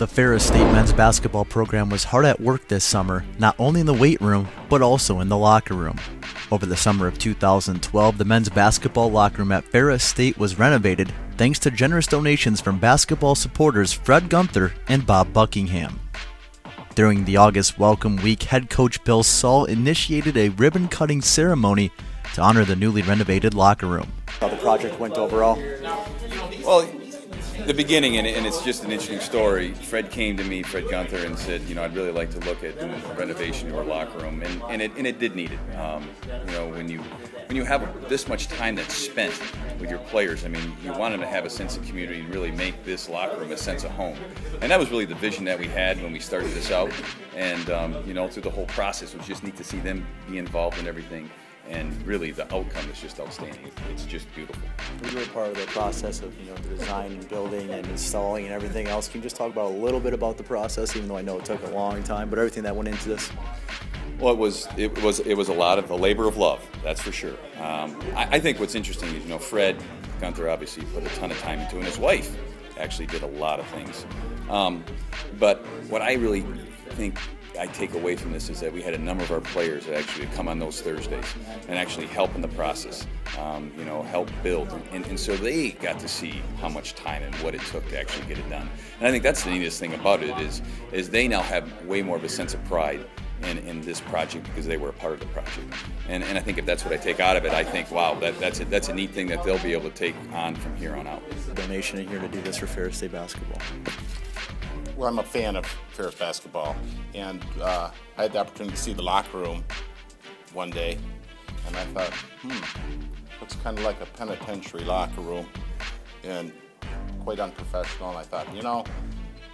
The Ferris State men's basketball program was hard at work this summer, not only in the weight room, but also in the locker room. Over the summer of 2012, the men's basketball locker room at Ferris State was renovated thanks to generous donations from basketball supporters Fred Gunther and Bob Buckingham. During the August Welcome Week, head coach Bill Saul initiated a ribbon-cutting ceremony to honor the newly renovated locker room. How the project went overall? Well, the beginning, and it's just an interesting story. Fred came to me, Fred Gunther, and said, I'd really like to look at doing a renovation to our locker room, and it did need it. When you have this much time that's spent with your players, you want them to have a sense of community and really make this locker room a sense of home. And that was really the vision that we had when we started this out. And through the whole process, it was just neat to see them be involved in everything. And really, the outcome is just outstanding. It's just beautiful. We were part of the process of the design and building and installing and everything else. Can you just talk about a little bit about the process, even though I know it took a long time, but everything that went into this? Well, it was a lot of a labor of love, that's for sure. I think what's interesting is Fred Gunther obviously put a ton of time into it, and his wife actually did a lot of things. But what I really think I take away from this is that we had a number of our players that actually come on those Thursdays and actually help in the process, help build. And so they got to see how much time and what it took to actually get it done. And I think that's the neatest thing about it is they now have way more of a sense of pride in this project because they were a part of the project. And I think if that's what I take out of it, I think, wow, that's a neat thing that they'll be able to take on from here on out. Donation in here to do this for Ferris State basketball. Well, I'm a fan of Ferris basketball, and I had the opportunity to see the locker room one day, and I thought, looks kind of like a penitentiary locker room, and quite unprofessional. And I thought,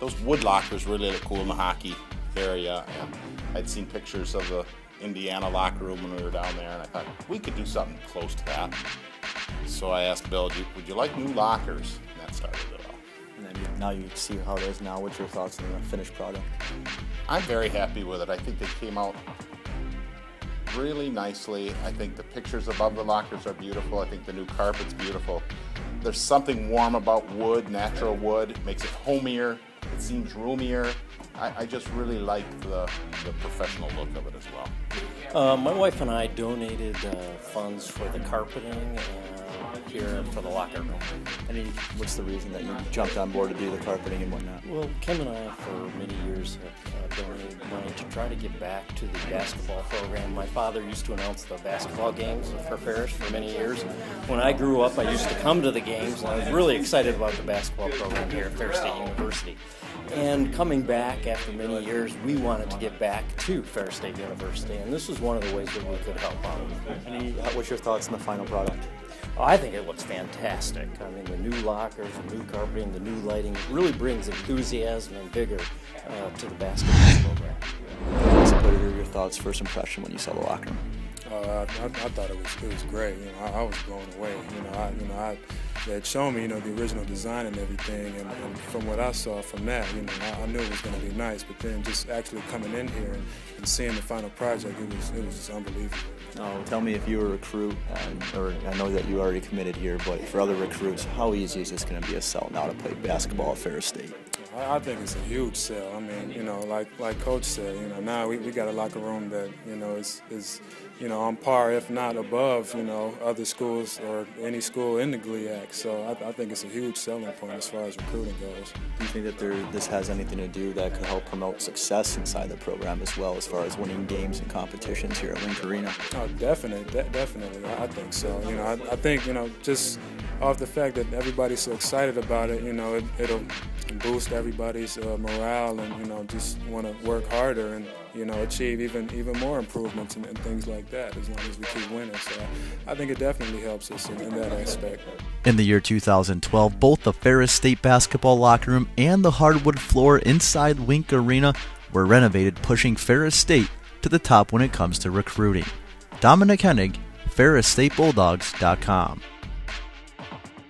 those wood lockers really look cool in the hockey area, and I'd seen pictures of the Indiana locker room when we were down there, and I thought we could do something close to that. So I asked Bill, would you like new lockers? And that started it all. And then now you see how it is now. What's your thoughts on the finished product? I'm very happy with it. I think they came out really nicely. I think the pictures above the lockers are beautiful. I think the new carpet's beautiful. There's something warm about wood, natural wood. It makes it homier. It seems roomier. I just really like the professional look of it as well. My wife and I donated funds for the carpeting here for the locker room. What's the reason that you jumped on board to do the carpeting and whatnot? Well, Kim and I, for many years, have donated money to try to get back to the basketball program. My father used to announce the basketball games for Ferris for many years. When I grew up, I used to come to the games, and I was really excited about the basketball program here at Ferris State University. And coming back after many years, we wanted to get back to Ferris State University, and this is one of the ways that we could help out. What's your thoughts on the final product? Oh, I think it looks fantastic. The new lockers, the new carpeting, the new lighting really brings enthusiasm and vigor to the basketball program. What are your thoughts, first impression when you saw the locker room? I thought it was great. I was blown away. They had shown me, the original design and everything, and from what I saw from that, I knew it was going to be nice. But then just actually coming in here and seeing the final project, it was just unbelievable. Tell me, if you were a recruit, or I know that you already committed here, but for other recruits, how easy is this going to be a sell now to play basketball at Ferris State? I think it's a huge sell. Like Coach said, now we got a locker room that, is on par, if not above, other schools or any school in the GLIAC. So I think it's a huge selling point as far as recruiting goes. Do you think that this has anything to do that could help promote success inside the program as well, as far as winning games and competitions here at Link Arena? Oh, definitely. I think so. I think, just off the fact that everybody's so excited about it, it'll boost everybody's morale and, just want to work harder and, achieve even more improvements and things like that as long as we keep winning. So I think it definitely helps us in that aspect. In the year 2012, both the Ferris State basketball locker room and the hardwood floor inside Link Arena were renovated, pushing Ferris State to the top when it comes to recruiting. Dominic Hennig, FerrisStateBulldogs.com.